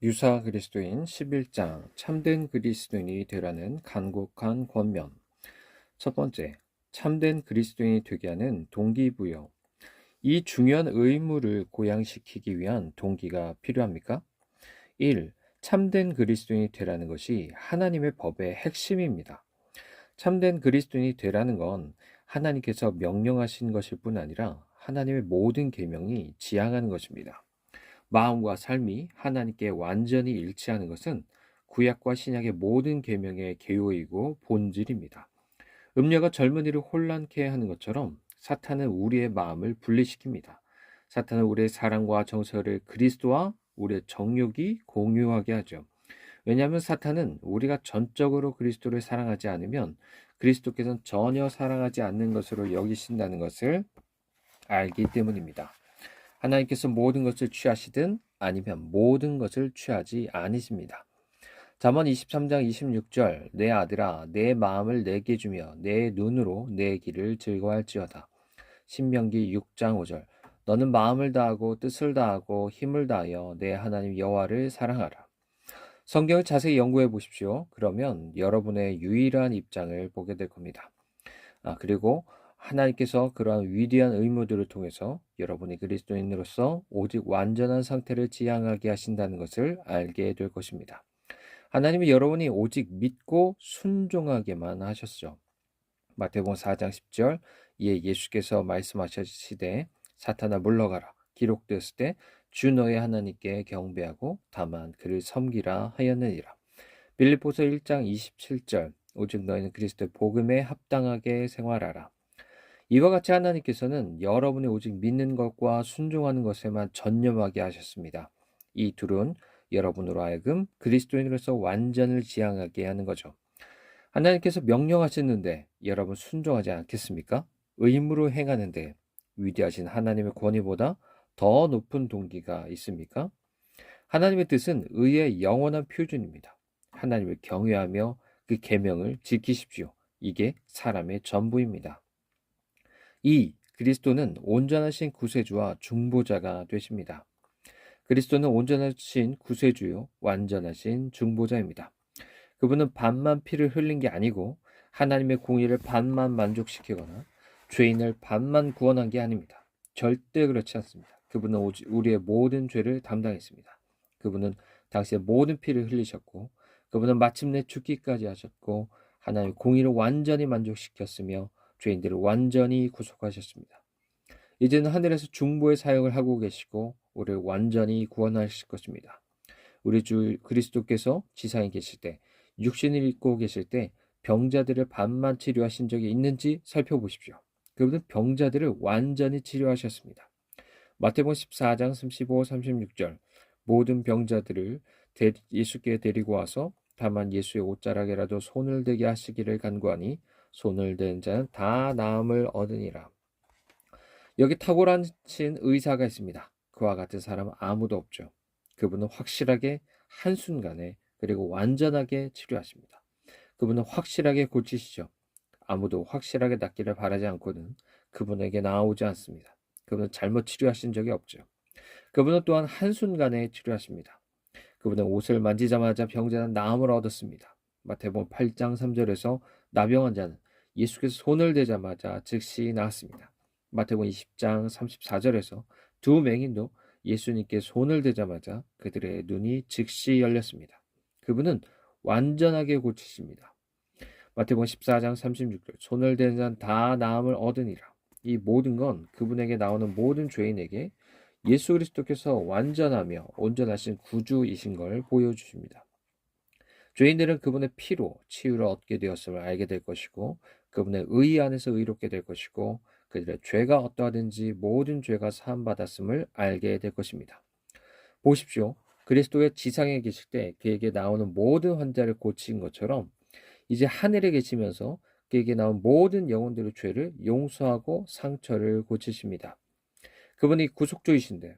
유사 그리스도인 11장 참된 그리스도인이 되라는 간곡한 권면. 첫 번째, 참된 그리스도인이 되게 하는 동기부여. 이 중요한 의무를 고양시키기 위한 동기가 필요합니까? 1. 참된 그리스도인이 되라는 것이 하나님의 법의 핵심입니다. 참된 그리스도인이 되라는 건 하나님께서 명령하신 것일 뿐 아니라 하나님의 모든 계명이 지향하는 것입니다. 마음과 삶이 하나님께 완전히 일치하는 것은 구약과 신약의 모든 계명의 개요이고 본질입니다. 음녀가 젊은이를 혼란케 하는 것처럼 사탄은 우리의 마음을 분리시킵니다. 사탄은 우리의 사랑과 정서를 그리스도와 우리의 정욕이 공유하게 하죠. 왜냐하면 사탄은 우리가 전적으로 그리스도를 사랑하지 않으면 그리스도께서는 전혀 사랑하지 않는 것으로 여기신다는 것을 알기 때문입니다. 하나님께서 모든 것을 취하시든 아니면 모든 것을 취하지 아니십니다. 잠언 23장 26절 내 아들아 내 마음을 내게 주며 내 눈으로 내 길을 즐거워할지어다. 신명기 6장 5절 너는 마음을 다하고 뜻을 다하고 힘을 다하여 내 하나님 여호와를 사랑하라. 성경을 자세히 연구해 보십시오. 그러면 여러분의 유일한 입장을 보게 될 겁니다. 그리고 하나님께서 그러한 위대한 의무들을 통해서 여러분이 그리스도인으로서 오직 완전한 상태를 지향하게 하신다는 것을 알게 될 것입니다. 하나님이 여러분이 오직 믿고 순종하게만 하셨죠. 마태복음 4장 10절 이에 예수께서 말씀하시되 사탄아 물러가라 기록되었을 때 주 너의 하나님께 경배하고 다만 그를 섬기라 하였느니라. 빌립보서 1장 27절 오직 너희는 그리스도의 복음에 합당하게 생활하라. 이와 같이 하나님께서는 여러분이 오직 믿는 것과 순종하는 것에만 전념하게 하셨습니다. 이 둘은 여러분으로 하여금 그리스도인으로서 완전을 지향하게 하는 거죠. 하나님께서 명령하셨는데 여러분 순종하지 않겠습니까? 의무로 행하는데 위대하신 하나님의 권위보다 더 높은 동기가 있습니까? 하나님의 뜻은 의의 영원한 표준입니다. 하나님을 경외하며 그 계명을 지키십시오. 이게 사람의 전부입니다. 2. 그리스도는 온전하신 구세주와 중보자가 되십니다. 그리스도는 온전하신 구세주요 완전하신 중보자입니다. 그분은 반만 피를 흘린 게 아니고 하나님의 공의를 반만 만족시키거나 죄인을 반만 구원한 게 아닙니다. 절대 그렇지 않습니다. 그분은 오직 우리의 모든 죄를 담당했습니다. 그분은 당시의 모든 피를 흘리셨고 그분은 마침내 죽기까지 하셨고 하나님의 공의를 완전히 만족시켰으며 죄인들을 완전히 구속하셨습니다. 이제는 하늘에서 중보의 사역을 하고 계시고 우리를 완전히 구원하실 것입니다. 우리 주 그리스도께서 지상에 계실 때 육신을 입고 계실 때 병자들을 반만 치료하신 적이 있는지 살펴보십시오. 그분은 병자들을 완전히 치료하셨습니다. 마태복음 14장 35, 36절 모든 병자들을 예수께 데리고 와서 다만 예수의 옷자락에라도 손을 대게 하시기를 간구하니 손을 댄 자는 다 나음을 얻으니라. 여기 탁월하신 의사가 있습니다. 그와 같은 사람은 아무도 없죠. 그분은 확실하게 한순간에 그리고 완전하게 치료하십니다. 그분은 확실하게 고치시죠. 아무도 확실하게 낫기를 바라지 않고는 그분에게 나아오지 않습니다. 그분은 잘못 치료하신 적이 없죠. 그분은 또한 한순간에 치료하십니다. 그분은 옷을 만지자마자 병자는 나음을 얻었습니다. 마태복음 8장 3절에서 나병한 자는 예수께서 손을 대자마자 즉시 나았습니다. 마태복음 20장 34절에서 두 맹인도 예수님께 손을 대자마자 그들의 눈이 즉시 열렸습니다. 그분은 완전하게 고치십니다. 마태복음 14장 36절 손을 댄 자는 다 나음을 얻으니라. 이 모든 건 그분에게 나오는 모든 죄인에게 예수 그리스도께서 완전하며 온전하신 구주이신 걸 보여주십니다. 죄인들은 그분의 피로 치유를 얻게 되었음을 알게 될 것이고 그분의 의 안에서 의롭게 될 것이고 그들의 죄가 어떠하든지 모든 죄가 사함받았음을 알게 될 것입니다. 보십시오. 그리스도의 지상에 계실 때 그에게 나오는 모든 환자를 고친 것처럼 이제 하늘에 계시면서 그에게 나온 모든 영혼들의 죄를 용서하고 상처를 고치십니다. 그분이 구속주이신데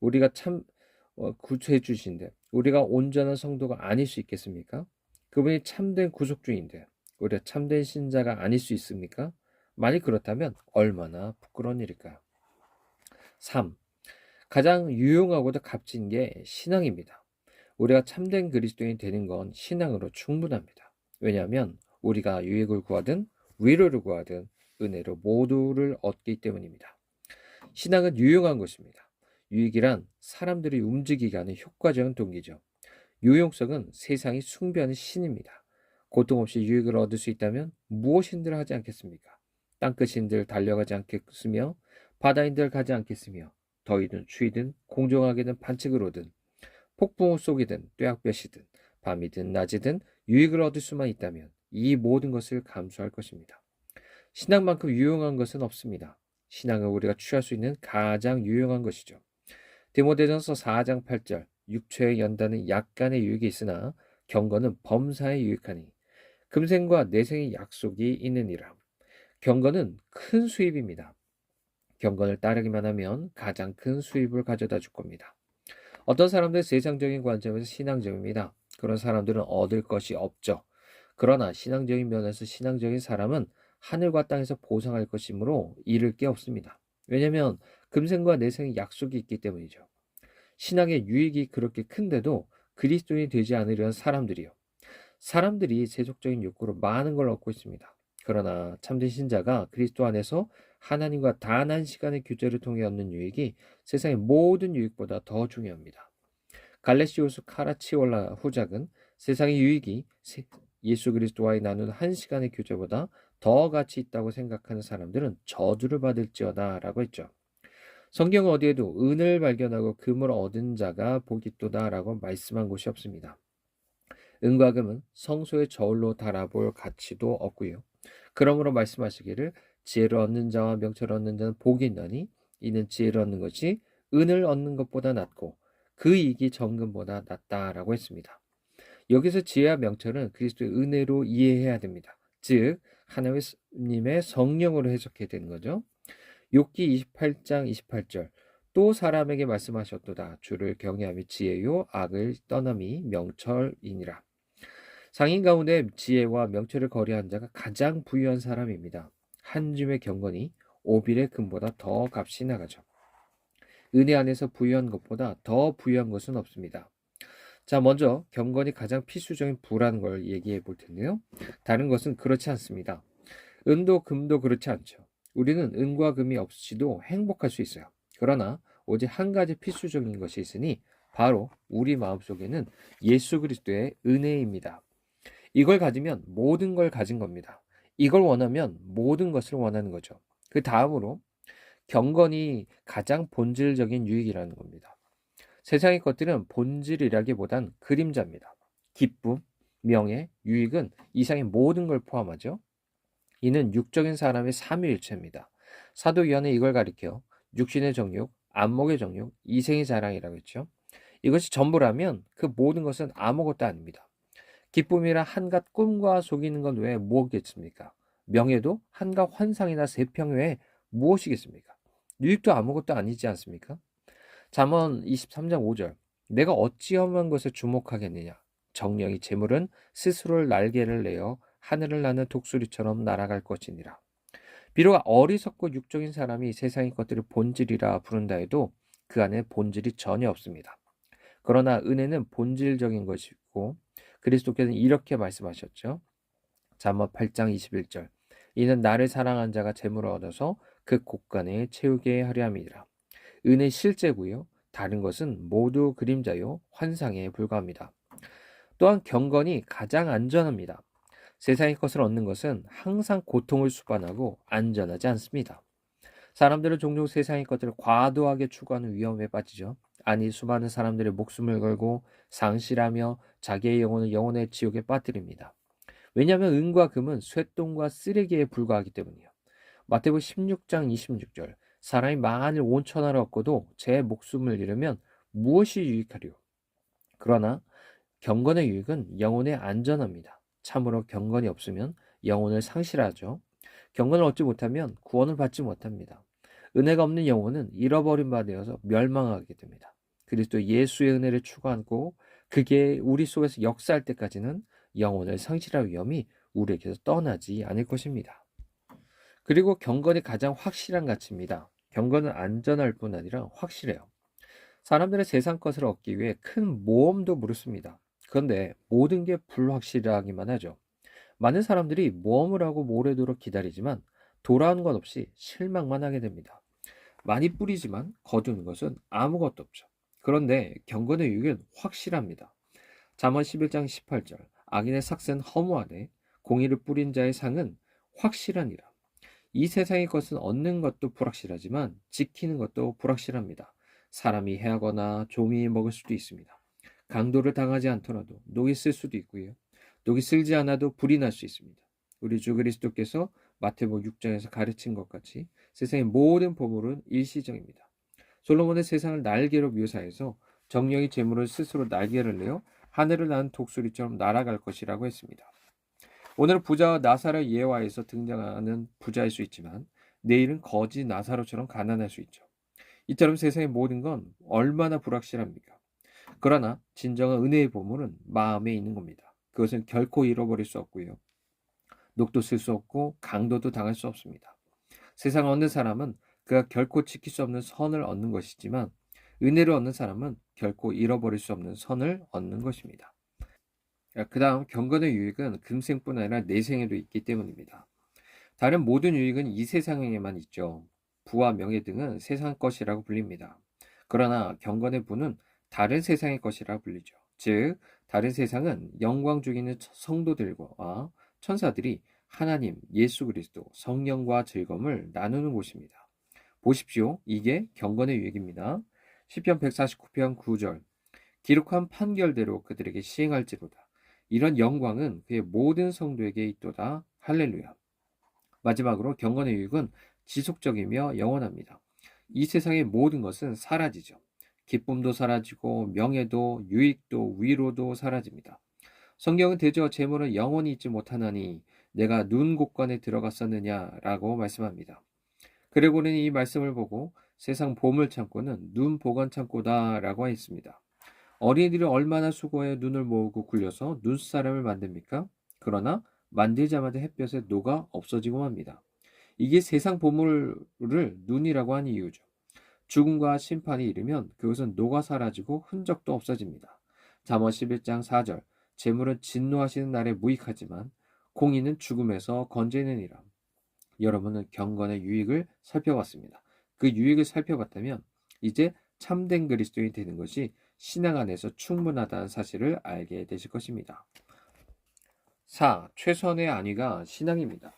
우리가 참 구주해 주신데 우리가 온전한 성도가 아닐 수 있겠습니까? 그분이 참된 구속주인데 우리가 참된 신자가 아닐 수 있습니까? 만약 그렇다면 얼마나 부끄러운 일일까요? 3. 가장 유용하고도 값진 게 신앙입니다. 우리가 참된 그리스도인이 되는 건 신앙으로 충분합니다. 왜냐하면 우리가 유익을 구하든 위로를 구하든 은혜로 모두를 얻기 때문입니다. 신앙은 유용한 것입니다. 유익이란 사람들이 움직이게 하는 효과적인 동기죠. 유용성은 세상이 숭배하는 신입니다. 고통 없이 유익을 얻을 수 있다면 무엇인들 하지 않겠습니까? 땅끝인들 달려가지 않겠으며 바다인들 가지 않겠으며 더위든 추위든 공정하게든 반칙으로든 폭풍 속이든 뙤약볕이든 밤이든 낮이든 유익을 얻을 수만 있다면 이 모든 것을 감수할 것입니다. 신앙만큼 유용한 것은 없습니다. 신앙은 우리가 취할 수 있는 가장 유용한 것이죠. 디모데전서 4장 8절 육체의 연단은 약간의 유익이 있으나 경건은 범사에 유익하니 금생과 내생의 약속이 있느니라. 경건은 큰 수입입니다. 경건을 따르기만 하면 가장 큰 수입을 가져다 줄 겁니다. 어떤 사람들은 세상적인 관점에서 신앙적입니다. 그런 사람들은 얻을 것이 없죠. 그러나 신앙적인 면에서 신앙적인 사람은 하늘과 땅에서 보상할 것이므로 잃을 게 없습니다. 왜냐하면 금생과 내생의 약속이 있기 때문이죠. 신앙의 유익이 그렇게 큰데도 그리스도인이 되지 않으려는 사람들이 세속적인 욕구로 많은 걸 얻고 있습니다. 그러나 참된 신자가 그리스도 안에서 하나님과 단한 시간의 교제를 통해 얻는 유익이 세상의 모든 유익보다 더 중요합니다. 갈레시우스 카라치올라 후작은 세상의 유익이 예수 그리스도와의 나눈 한 시간의 교제보다 더 가치 있다고 생각하는 사람들은 저주를 받을지어다 라고 했죠. 성경 어디에도 은을 발견하고 금을 얻은 자가 복이 있도다 라고 말씀한 곳이 없습니다. 은과 금은 성소의 저울로 달아볼 가치도 없고요. 그러므로 말씀하시기를 지혜를 얻는 자와 명철을 얻는 자는 복이 있나니 이는 지혜를 얻는 것이 은을 얻는 것보다 낫고 그 이익이 정금보다 낫다라고 했습니다. 여기서 지혜와 명철은 그리스도의 은혜로 이해해야 됩니다. 즉 하나님의 성령으로 해석해야 되는 거죠. 욥기 28장 28절 또 사람에게 말씀하셨도다. 주를 경외함이 지혜요 악을 떠남이 명철이니라. 상인 가운데 지혜와 명철을 거래한 자가 가장 부유한 사람입니다. 한 줌의 경건이 5빌의 금보다 더 값이 나가죠. 은혜 안에서 부유한 것보다 더 부유한 것은 없습니다. 자, 먼저 경건이 가장 필수적인 부라는 걸 얘기해 볼 텐데요. 다른 것은 그렇지 않습니다. 은도 금도 그렇지 않죠. 우리는 은과 금이 없이도 행복할 수 있어요. 그러나 오직 한 가지 필수적인 것이 있으니 바로 우리 마음속에는 예수 그리스도의 은혜입니다. 이걸 가지면 모든 걸 가진 겁니다. 이걸 원하면 모든 것을 원하는 거죠. 그 다음으로 경건이 가장 본질적인 유익이라는 겁니다. 세상의 것들은 본질이라기보단 그림자입니다. 기쁨, 명예, 유익은 이상의 모든 걸 포함하죠. 이는 육적인 사람의 삼위일체입니다. 사도 요한은 이걸 가리켜 육신의 정욕, 안목의 정욕, 이생의 자랑이라고 했죠. 이것이 전부라면 그 모든 것은 아무것도 아닙니다. 기쁨이라 한갓 꿈과 속이는 것 외에 무엇겠습니까? 명예도 한갓 환상이나 세평 외에 무엇이겠습니까? 유익도 아무것도 아니지 않습니까? 잠언 23장 5절 내가 어찌 험한 것에 주목하겠느냐? 정령이 재물은 스스로를 날개를 내어 하늘을 나는 독수리처럼 날아갈 것이니라. 비록 어리석고 육적인 사람이 세상의 것들을 본질이라 부른다 해도 그 안에 본질이 전혀 없습니다. 그러나 은혜는 본질적인 것이고 그리스도께서는 이렇게 말씀하셨죠. 잠언 8장 21절 이는 나를 사랑한 자가 재물을 얻어서 그 곳간에 채우게 하려 함이니라. 은혜 실제고요. 다른 것은 모두 그림자요 환상에 불과합니다. 또한 경건이 가장 안전합니다. 세상의 것을 얻는 것은 항상 고통을 수반하고 안전하지 않습니다. 사람들은 종종 세상의 것들을 과도하게 추구하는 위험에 빠지죠. 아니 수많은 사람들의 목숨을 걸고 상실하며 자기의 영혼을 영혼의 지옥에 빠뜨립니다. 왜냐하면 은과 금은 쇠똥과 쓰레기에 불과하기 때문이요. 마태복음 16장 26절 사람이 만일 온 천하를 얻고도 제 목숨을 잃으면 무엇이 유익하리요? 그러나 경건의 유익은 영혼에 안전합니다. 참으로 경건이 없으면 영혼을 상실하죠. 경건을 얻지 못하면 구원을 받지 못합니다. 은혜가 없는 영혼은 잃어버린 바 되어서 멸망하게 됩니다. 그리스도 예수의 은혜를 추구하고 그게 우리 속에서 역사할 때까지는 영혼을 상실할 위험이 우리에게서 떠나지 않을 것입니다. 그리고 경건이 가장 확실한 가치입니다. 경건은 안전할 뿐 아니라 확실해요. 사람들은 세상 것을 얻기 위해 큰 모험도 무릅씁니다. 그런데 모든 게 불확실하기만 하죠. 많은 사람들이 모험을 하고 모래도록 기다리지만 돌아오는 것 없이 실망만 하게 됩니다. 많이 뿌리지만 거두는 것은 아무것도 없죠. 그런데 경건의 유익은 확실합니다. 잠언 11장 18절 악인의 삭은 허무하되 공의를 뿌린 자의 상은 확실하니라. 이 세상의 것은 얻는 것도 불확실하지만 지키는 것도 불확실합니다. 사람이 해하거나 종이 먹을 수도 있습니다. 강도를 당하지 않더라도 녹이 쓸 수도 있고요. 녹이 쓸지 않아도 불이 날 수 있습니다. 우리 주 그리스도께서 마태복음 6장에서 가르친 것 같이 세상의 모든 보물은 일시적입니다. 솔로몬은 세상을 날개로 묘사해서 정령이 재물을 스스로 날개를 내어 하늘을 나는 독수리처럼 날아갈 것이라고 했습니다. 오늘 부자와 나사로 예화에서 등장하는 부자일 수 있지만 내일은 거지 나사로처럼 가난할 수 있죠. 이처럼 세상의 모든 건 얼마나 불확실합니까? 그러나 진정한 은혜의 보물은 마음에 있는 겁니다. 그것은 결코 잃어버릴 수 없고요. 녹도 쓸 수 없고 강도도 당할 수 없습니다. 세상 얻는 사람은 그가 결코 지킬 수 없는 선을 얻는 것이지만 은혜를 얻는 사람은 결코 잃어버릴 수 없는 선을 얻는 것입니다. 그 다음 경건의 유익은 금생뿐 아니라 내생에도 있기 때문입니다. 다른 모든 유익은 이 세상에만 있죠. 부와 명예 등은 세상 것이라고 불립니다. 그러나 경건의 부는 다른 세상의 것이라 불리죠. 즉 다른 세상은 영광 중에 있는 성도들과 천사들이 하나님, 예수 그리스도, 성령과 즐거움을 나누는 곳입니다. 보십시오. 이게 경건의 유익입니다. 시편 149편 9절 기록한 판결대로 그들에게 시행할지로다. 이런 영광은 그의 모든 성도에게 있도다. 할렐루야. 마지막으로 경건의 유익은 지속적이며 영원합니다. 이 세상의 모든 것은 사라지죠. 기쁨도 사라지고 명예도 유익도 위로도 사라집니다. 성경은 대저 재물은 영원히 있지 못하나니 내가 눈 곳간에 들어갔었느냐라고 말씀합니다. 그레고는 이 말씀을 보고 세상 보물 창고는 눈 보관 창고다라고 했습니다. 어린이들이 얼마나 수고해 눈을 모으고 굴려서 눈사람을 만듭니까? 그러나 만들자마자 햇볕에 녹아 없어지고 맙니다. 이게 세상 보물을 눈이라고 하는 이유죠. 죽음과 심판이 이르면 그것은 녹아 사라지고 흔적도 없어집니다. 잠언 11장 4절 재물은 진노하시는 날에 무익하지만 공의는 죽음에서 건져내니라. 여러분은 경건의 유익을 살펴봤습니다. 그 유익을 살펴봤다면 이제 참된 그리스도인이 되는 것이 신앙 안에서 충분하다는 사실을 알게 되실 것입니다. 4. 최선의 안위가 신앙입니다.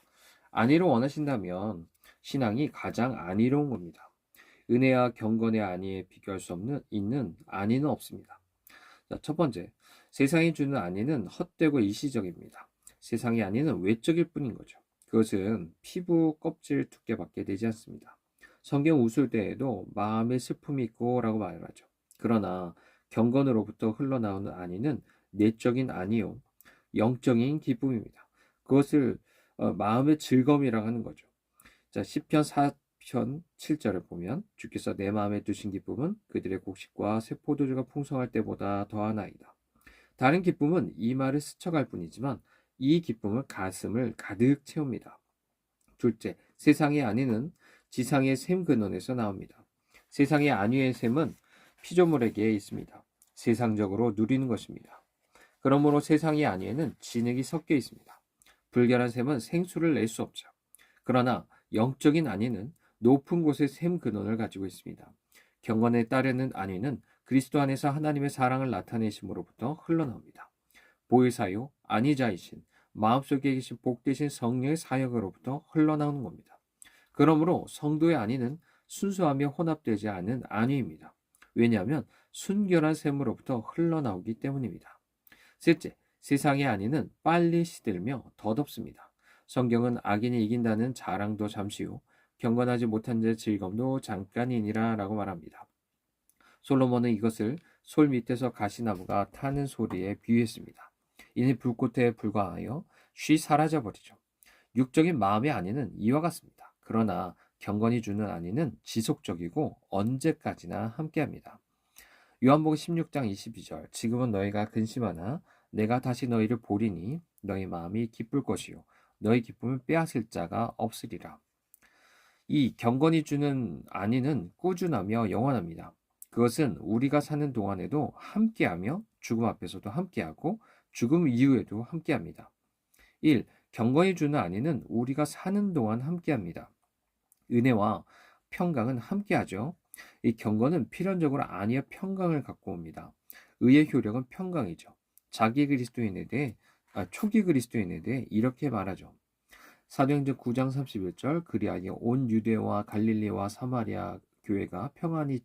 안위를 원하신다면 신앙이 가장 안위로운 겁니다. 은혜와 경건의 안위에 비교할 수 있는 안위는 없습니다. 자, 첫 번째, 세상이 주는 안위는 헛되고 일시적입니다. 세상의 안위는 외적일 뿐인 거죠. 그것은 피부 껍질 두께밖에 되지 않습니다. 성경 웃을 때에도 마음에 슬픔이 있고 라고 말하죠. 그러나 경건으로부터 흘러나오는 안위는 내적인 안위요 영적인 기쁨입니다. 그것을 마음의 즐거움이라고 하는 거죠. 자, 시편 4편 7절을 보면 주께서 내 마음에 두신 기쁨은 그들의 곡식과 새 포도주가 풍성할 때보다 더하나이다. 다른 기쁨은 이마를 스쳐갈 뿐이지만 이 기쁨은 가슴을 가득 채웁니다. 둘째, 세상의 안위는 지상의 샘 근원에서 나옵니다. 세상의 안위의 샘은 피조물에게 있습니다. 세상적으로 누리는 것입니다. 그러므로 세상의 안위에는 진액이 섞여 있습니다. 불결한 샘은 생수를 낼 수 없죠. 그러나 영적인 안위는 높은 곳의 샘 근원을 가지고 있습니다. 경건에 따르는 안위는 그리스도 안에서 하나님의 사랑을 나타내심으로부터 흘러나옵니다. 보혜사요 안위자이신 마음속에 계신 복되신 성령의 사역으로부터 흘러나오는 겁니다. 그러므로 성도의 안위는 순수하며 혼합되지 않은 안위입니다. 왜냐하면 순결한 샘으로부터 흘러나오기 때문입니다. 셋째, 세상의 안위는 빨리 시들며 덧없습니다. 성경은 악인이 이긴다는 자랑도 잠시 후 경건하지 못한 자의 즐거움도 잠깐이니라 라고 말합니다. 솔로몬은 이것을 솔 밑에서 가시나무가 타는 소리에 비유했습니다. 이는 불꽃에 불과하여 쉬 사라져버리죠. 육적인 마음의 안위는 이와 같습니다. 그러나 경건이 주는 안위는 지속적이고 언제까지나 함께합니다. 요한복음 16장 22절 지금은 너희가 근심하나 내가 다시 너희를 보리니 너희 마음이 기쁠 것이요 너희 기쁨을 빼앗을 자가 없으리라. 이 경건이 주는 안위는 꾸준하며 영원합니다. 그것은 우리가 사는 동안에도 함께하며 죽음 앞에서도 함께하고 죽음 이후에도 함께합니다. 1. 경건이 주는 안위는 우리가 사는 동안 함께합니다. 은혜와 평강은 함께하죠. 이 경건은 필연적으로 안위와 평강을 갖고 옵니다. 의의 효력은 평강이죠. 초기 그리스도인에 대해 이렇게 말하죠. 사도행전 9장 31절 그리하여 온 유대와 갈릴리와 사마리아 교회가 평안히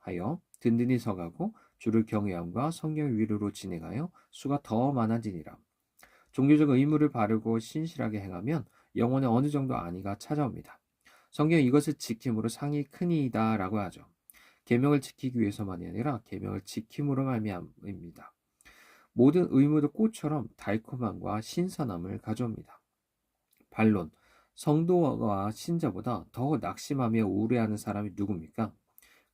하여 든든히 서가고 주를 경외함과 성령 위로로 진행하여 수가 더 많아지니라. 종교적 의무를 바르고 신실하게 행하면 영혼에 어느 정도 안위가 찾아옵니다. 성경은 이것을 지킴으로 상이 크니이다 라고 하죠. 계명을 지키기 위해서만이 아니라 계명을 지킴으로 말미암입니다. 모든 의무도 꽃처럼 달콤함과 신선함을 가져옵니다. 반론, 성도와 신자보다 더 낙심하며 우려하는 사람이 누굽니까?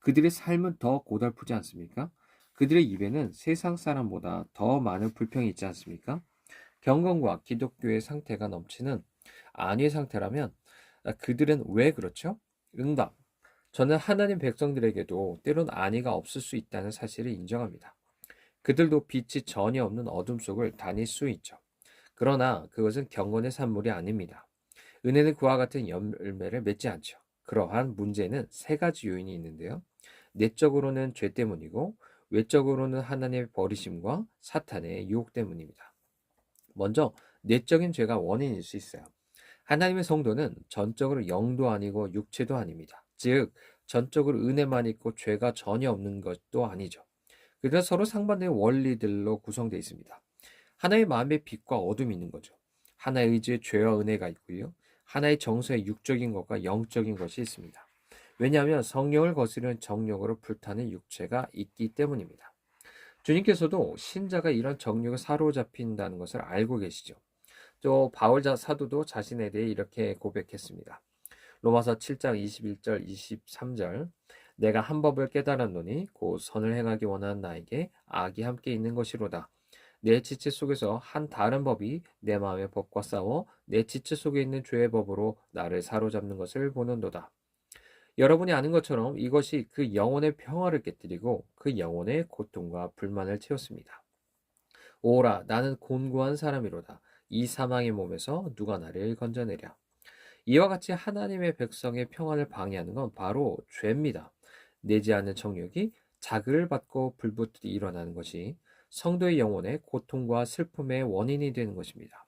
그들의 삶은 더 고달프지 않습니까? 그들의 입에는 세상 사람보다 더 많은 불평이 있지 않습니까? 경건과 기독교의 상태가 넘치는 안위의 상태라면 그들은 왜 그렇죠? 응답. 저는 하나님 백성들에게도 때론 안위가 없을 수 있다는 사실을 인정합니다. 그들도 빛이 전혀 없는 어둠 속을 다닐 수 있죠. 그러나 그것은 경건의 산물이 아닙니다. 은혜는 그와 같은 열매를 맺지 않죠. 그러한 문제는 세 가지 요인이 있는데요. 내적으로는 죄 때문이고 외적으로는 하나님의 버리심과 사탄의 유혹 때문입니다. 먼저 내적인 죄가 원인일 수 있어요. 하나님의 성도는 전적으로 영도 아니고 육체도 아닙니다. 즉 전적으로 은혜만 있고 죄가 전혀 없는 것도 아니죠. 그들은 서로 상반된 원리들로 구성되어 있습니다. 하나의 마음의 빛과 어둠이 있는 거죠. 하나의 의지에 죄와 은혜가 있고요. 하나의 정서에 육적인 것과 영적인 것이 있습니다. 왜냐하면 성령을 거스르는 정욕으로 불타는 육체가 있기 때문입니다. 주님께서도 신자가 이런 정욕에 사로잡힌다는 것을 알고 계시죠. 또 바울 사도도 자신에 대해 이렇게 고백했습니다. 로마서 7장 21절 23절 내가 한 법을 깨달았노니 곧 선을 행하기 원하는 나에게 악이 함께 있는 것이로다. 내 지체 속에서 한 다른 법이 내 마음의 법과 싸워 내 지체 속에 있는 죄의 법으로 나를 사로잡는 것을 보는도다. 여러분이 아는 것처럼 이것이 그 영혼의 평화를 깨뜨리고 그 영혼의 고통과 불만을 채웠습니다. 오라 나는 곤고한 사람이로다. 이 사망의 몸에서 누가 나를 건져내랴. 이와 같이 하나님의 백성의 평안을 방해하는 건 바로 죄입니다. 내지 않는 정욕이 자극을 받고 불붙듯이 일어나는 것이 성도의 영혼의 고통과 슬픔의 원인이 되는 것입니다.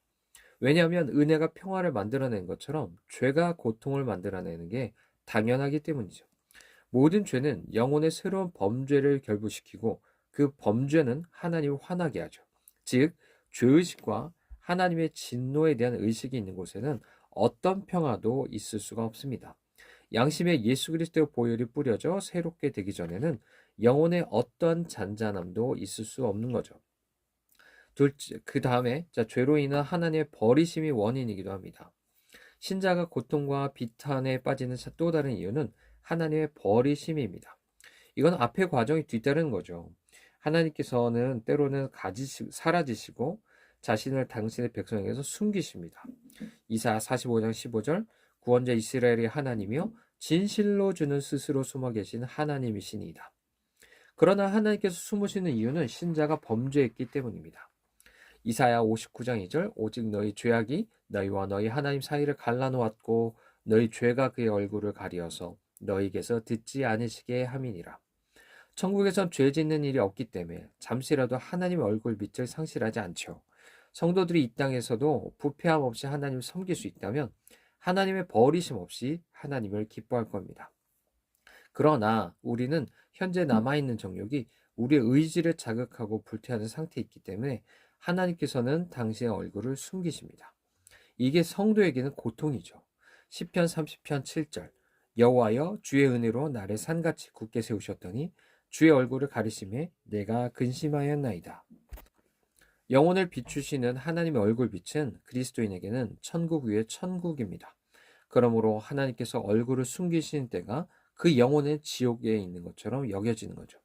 왜냐하면 은혜가 평화를 만들어낸 것처럼 죄가 고통을 만들어내는 게 당연하기 때문이죠. 모든 죄는 영혼의 새로운 범죄를 결부시키고 그 범죄는 하나님을 화나게 하죠. 즉, 죄의식과 하나님의 진노에 대한 의식이 있는 곳에는 어떤 평화도 있을 수가 없습니다. 양심에 예수 그리스도의 보혈이 뿌려져 새롭게 되기 전에는 영혼의 어떠한 잔잔함도 있을 수 없는 거죠. 그 다음에 죄로 인한 하나님의 버리심이 원인이기도 합니다. 신자가 고통과 비탄에 빠지는 또 다른 이유는 하나님의 버리심입니다. 이건 앞의 과정이 뒤따르는 거죠. 하나님께서는 때로는 사라지시고 자신을 당신의 백성에게서 숨기십니다. 이사 45장 15절 구원자 이스라엘의 하나님이여 진실로 주는 스스로 숨어 계신 하나님이시니이다. 그러나 하나님께서 숨으시는 이유는 신자가 범죄했기 때문입니다. 이사야 59장 2절 오직 너희 죄악이 너희와 너희 하나님 사이를 갈라놓았고 너희 죄가 그의 얼굴을 가리어서 너희에게서 듣지 않으시게 함이니라. 천국에선 죄 짓는 일이 없기 때문에 잠시라도 하나님의 얼굴 빛을 상실하지 않죠. 성도들이 이 땅에서도 부패함 없이 하나님을 섬길 수 있다면 하나님의 버리심 없이 하나님을 기뻐할 겁니다. 그러나 우리는 현재 남아있는 정욕이 우리의 의지를 자극하고 불태하는 상태에 있기 때문에 하나님께서는 당신의 얼굴을 숨기십니다. 이게 성도에게는 고통이죠. 시편 30편 7절 여호와여 주의 은혜로 나를 산같이 굳게 세우셨더니 주의 얼굴을 가리심에 내가 근심하였나이다. 영혼을 비추시는 하나님의 얼굴 빛은 그리스도인에게는 천국 위의 천국입니다. 그러므로 하나님께서 얼굴을 숨기시는 때가 그 영혼의 지옥에 있는 것처럼 여겨지는 거죠.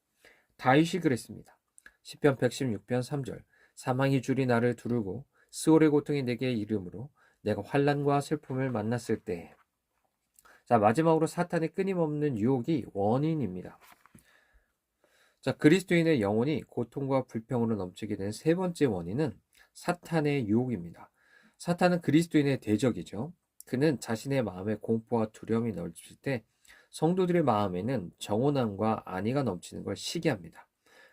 다윗이 그랬습니다. 시편 116편 3절 사망의 줄이 나를 두르고 스올의 고통이 내게 이름으로 내가 환난과 슬픔을 만났을 때. 자, 마지막으로 사탄의 끊임없는 유혹이 원인입니다. 자, 그리스도인의 영혼이 고통과 불평으로 넘치게 된 세 번째 원인은 사탄의 유혹입니다. 사탄은 그리스도인의 대적이죠. 그는 자신의 마음에 공포와 두려움이 넘칠 때 성도들의 마음에는 정온함과 안위가 넘치는 걸 시기합니다.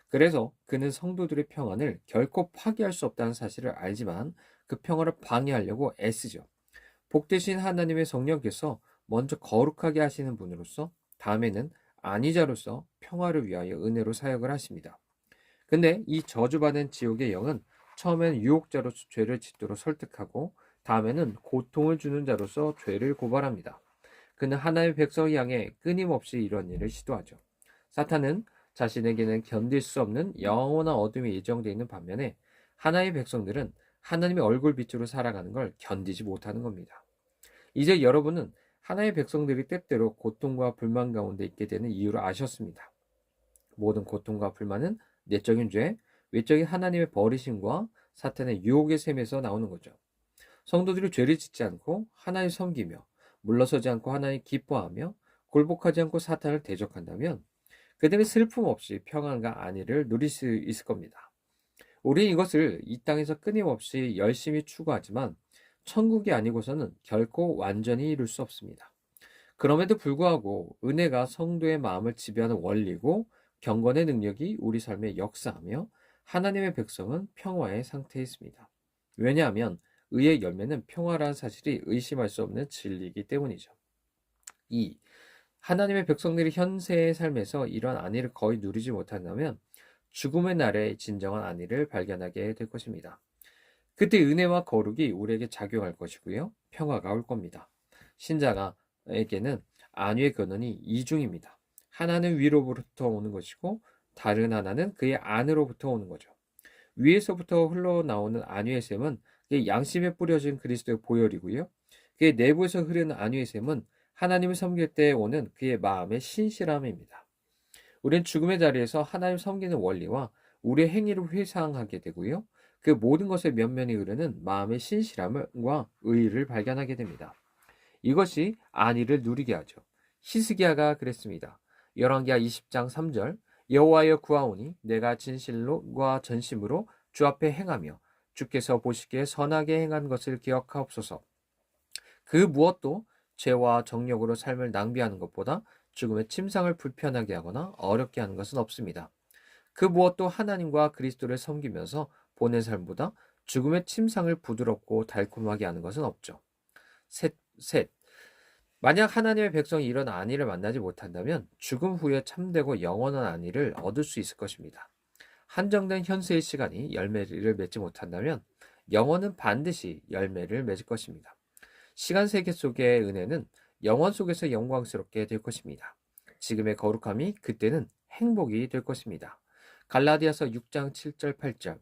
그래서 그는 성도들의 평안을 결코 파괴할 수 없다는 사실을 알지만 그 평화를 방해하려고 애쓰죠. 복되신 하나님의 성령께서 먼저 거룩하게 하시는 분으로서 다음에는 안위자로서 평화를 위하여 은혜로 사역을 하십니다. 근데 이 저주받은 지옥의 영은 처음엔 유혹자로서 죄를 짓도록 설득하고 다음에는 고통을 주는 자로서 죄를 고발합니다. 그는 하나님의 백성을 향해 끊임없이 이런 일을 시도하죠. 사탄은 자신에게는 견딜 수 없는 영원한 어둠이 예정되어 있는 반면에 하나님의 백성들은 하나님의 얼굴빛으로 살아가는 걸 견디지 못하는 겁니다. 이제 여러분은 하나님의 백성들이 때때로 고통과 불만 가운데 있게 되는 이유를 아셨습니다. 모든 고통과 불만은 내적인 죄, 외적인 하나님의 버리심과 사탄의 유혹의 셈에서 나오는 거죠. 성도들이 죄를 짓지 않고 하나님 섬기며 물러서지 않고 하나님 기뻐하며 굴복하지 않고 사탄을 대적한다면 그들은 슬픔 없이 평안과 안위를 누릴 수 있을 겁니다. 우리는 이것을 이 땅에서 끊임없이 열심히 추구하지만 천국이 아니고서는 결코 완전히 이룰 수 없습니다. 그럼에도 불구하고 은혜가 성도의 마음을 지배하는 원리고 경건의 능력이 우리 삶에 역사하며 하나님의 백성은 평화의 상태에 있습니다. 왜냐하면 의의 열매는 평화라는 사실이 의심할 수 없는 진리이기 때문이죠. 2. 하나님의 백성들이 현세의 삶에서 이런 안위를 거의 누리지 못한다면 죽음의 날에 진정한 안위를 발견하게 될 것입니다. 그때 은혜와 거룩이 우리에게 작용할 것이고요. 평화가 올 겁니다. 신자에게는 안위의 근원이 이중입니다. 하나는 위로부터 오는 것이고 다른 하나는 그의 안으로부터 오는 거죠. 위에서부터 흘러나오는 안위의 샘은 그의 양심에 뿌려진 그리스도의 보혈이고요. 그의 내부에서 흐르는 안위의 샘은 하나님을 섬길 때 오는 그의 마음의 신실함입니다. 우리는 죽음의 자리에서 하나님 섬기는 원리와 우리의 행위를 회상하게 되고요. 그 모든 것의 면면이 흐르는 마음의 신실함과 의의를 발견하게 됩니다. 이것이 안위를 누리게 하죠. 히스기야가 그랬습니다. 열왕기하 20장 3절 여호와여 구하오니 내가 진실과 전심으로 주 앞에 행하며 주께서 보시기에 선하게 행한 것을 기억하옵소서. 그 무엇도 죄와 정욕으로 삶을 낭비하는 것보다 죽음의 침상을 불편하게 하거나 어렵게 하는 것은 없습니다. 그 무엇도 하나님과 그리스도를 섬기면서 보낸 삶보다 죽음의 침상을 부드럽고 달콤하게 하는 것은 없죠. 셋. 만약 하나님의 백성이 이런 안위를 만나지 못한다면 죽음 후에 참되고 영원한 안위를 얻을 수 있을 것입니다. 한정된 현세의 시간이 열매를 맺지 못한다면 영혼은 반드시 열매를 맺을 것입니다. 시간 세계 속의 은혜는 영원 속에서 영광스럽게 될 것입니다. 지금의 거룩함이 그때는 행복이 될 것입니다. 갈라디아서 6장 7절 8절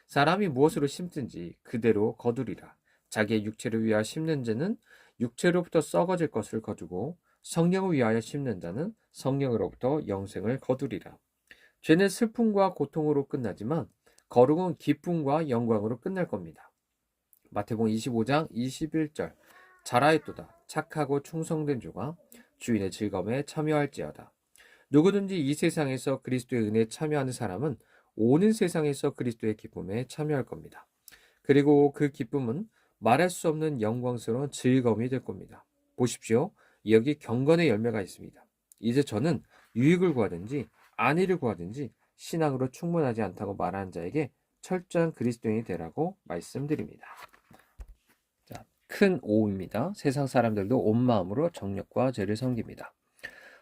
사람이 무엇으로 심든지 그대로 거두리라. 자기의 육체를 위하여 심는 자는 육체로부터 썩어질 것을 거두고 성령을 위하여 심는 자는 성령으로부터 영생을 거두리라. 죄는 슬픔과 고통으로 끝나지만 거룩은 기쁨과 영광으로 끝날 겁니다. 마태복음 25장 21절 잘하였도다. 착하고 충성된 조가 주인의 즐거움에 참여할지어다. 누구든지 이 세상에서 그리스도의 은혜에 참여하는 사람은 오는 세상에서 그리스도의 기쁨에 참여할 겁니다. 그리고 그 기쁨은 말할 수 없는 영광스러운 즐거움이 될 겁니다. 보십시오. 여기 경건의 열매가 있습니다. 이제 저는 유익을 구하든지 안위를 구하든지 신앙으로 충분하지 않다고 말하는 자에게 철저한 그리스도인이 되라고 말씀드립니다. 자, 큰 오입니다. 세상 사람들도 온 마음으로 정욕과 죄를 섬깁니다.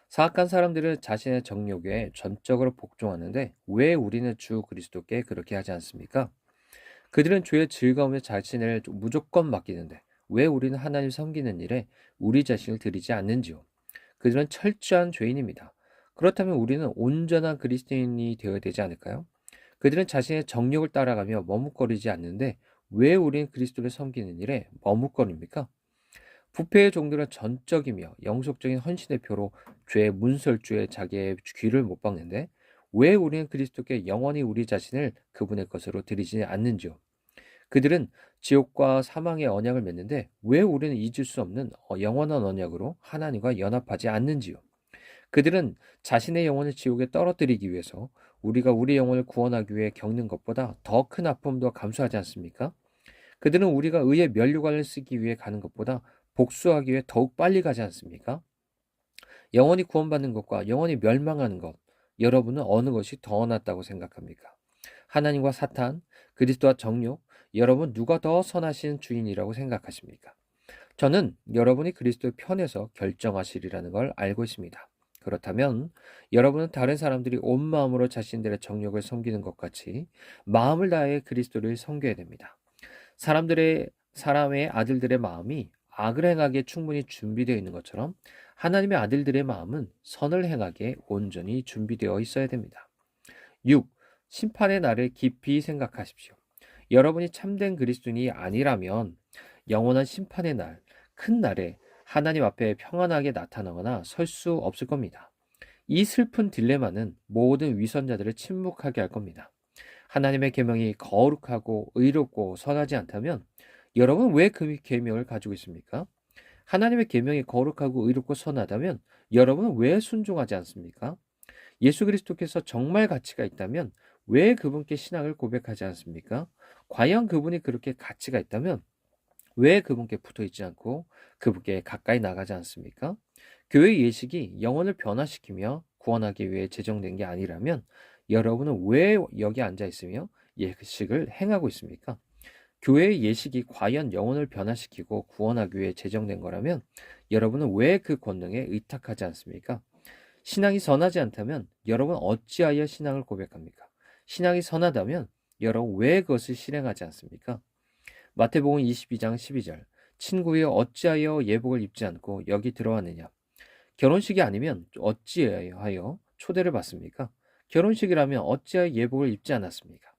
사악한 사람들은 자신의 정욕에 전적으로 복종하는데 왜 우리는 주 그리스도께 그렇게 하지 않습니까? 그들은 죄의 즐거움에 자신을 무조건 맡기는데 왜 우리는 하나님 섬기는 일에 우리 자신을 들이지 않는지요? 그들은 철저한 죄인입니다. 그렇다면 우리는 온전한 그리스도인이 되어야 되지 않을까요? 그들은 자신의 정욕을 따라가며 머뭇거리지 않는데 왜 우리는 그리스도를 섬기는 일에 머뭇거립니까? 부패의 종들은 전적이며 영속적인 헌신의 표로 죄의 문설주에 자기의 귀를 못 박는데 왜 우리는 그리스도께 영원히 우리 자신을 그분의 것으로 드리지 않는지요? 그들은 지옥과 사망의 언약을 맺는데 왜 우리는 잊을 수 없는 영원한 언약으로 하나님과 연합하지 않는지요? 그들은 자신의 영혼을 지옥에 떨어뜨리기 위해서 우리가 우리 영혼을 구원하기 위해 겪는 것보다 더 큰 아픔도 감수하지 않습니까? 그들은 우리가 의의 면류관을 쓰기 위해 가는 것보다 복수하기 위해 더욱 빨리 가지 않습니까? 영원히 구원받는 것과 영원히 멸망하는 것, 여러분은 어느 것이 더 낫다고 생각합니까? 하나님과 사탄, 그리스도와 정욕, 여러분 누가 더 선하신 주인이라고 생각하십니까? 저는 여러분이 그리스도의 편에서 결정하시리라는 걸 알고 있습니다. 그렇다면 여러분은 다른 사람들이 온 마음으로 자신들의 정욕을 섬기는 것 같이 마음을 다해 그리스도를 섬겨야 됩니다. 사람의 아들들의 마음이 악을 행하기에 충분히 준비되어 있는 것처럼 하나님의 아들들의 마음은 선을 행하기에 온전히 준비되어 있어야 됩니다. 6. 심판의 날을 깊이 생각하십시오. 여러분이 참된 그리스도인이 아니라면 영원한 심판의 날, 큰 날에 하나님 앞에 평안하게 나타나거나 설 수 없을 겁니다. 이 슬픈 딜레마는 모든 위선자들을 침묵하게 할 겁니다. 하나님의 계명이 거룩하고 의롭고 선하지 않다면 여러분 왜 그 계명을 가지고 있습니까? 하나님의 계명이 거룩하고 의롭고 선하다면 여러분은 왜 순종하지 않습니까? 예수 그리스도께서 정말 가치가 있다면 왜 그분께 신앙을 고백하지 않습니까? 과연 그분이 그렇게 가치가 있다면 왜 그분께 붙어 있지 않고 그분께 가까이 나가지 않습니까? 교회 예식이 영혼을 변화시키며 구원하기 위해 제정된 게 아니라면 여러분은 왜 여기 앉아 있으며 예식을 행하고 있습니까? 교회의 예식이 과연 영혼을 변화시키고 구원하기 위해 제정된 거라면 여러분은 왜 그 권능에 의탁하지 않습니까? 신앙이 선하지 않다면 여러분 어찌하여 신앙을 고백합니까? 신앙이 선하다면 여러분 왜 그것을 실행하지 않습니까? 마태복음 22장 12절 친구여 어찌하여 예복을 입지 않고 여기 들어왔느냐? 결혼식이 아니면 어찌하여 초대를 받습니까? 결혼식이라면 어찌하여 예복을 입지 않았습니까?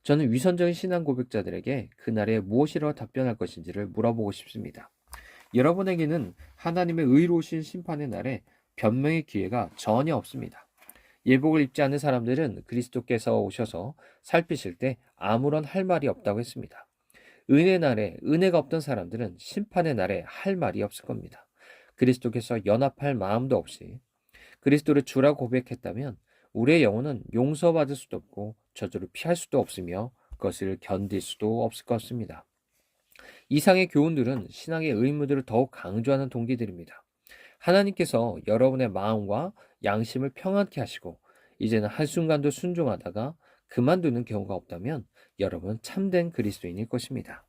저는 위선적인 신앙 고백자들에게 그날에 무엇이라고 답변할 것인지를 물어보고 싶습니다. 여러분에게는 하나님의 의로우신 심판의 날에 변명의 기회가 전혀 없습니다. 예복을 입지 않는 사람들은 그리스도께서 오셔서 살피실 때 아무런 할 말이 없다고 했습니다. 은혜 날에 은혜가 없던 사람들은 심판의 날에 할 말이 없을 겁니다. 그리스도께서 연합할 마음도 없이 그리스도를 주라 고백했다면 우리의 영혼은 용서받을 수도 없고 저주를 피할 수도 없으며 그것을 견딜 수도 없을 것입니다. 이상의 교훈들은 신앙의 의무들을 더욱 강조하는 동기들입니다. 하나님께서 여러분의 마음과 양심을 평안케 하시고 이제는 한순간도 순종하다가 그만두는 경우가 없다면 여러분은 참된 그리스도인일 것입니다.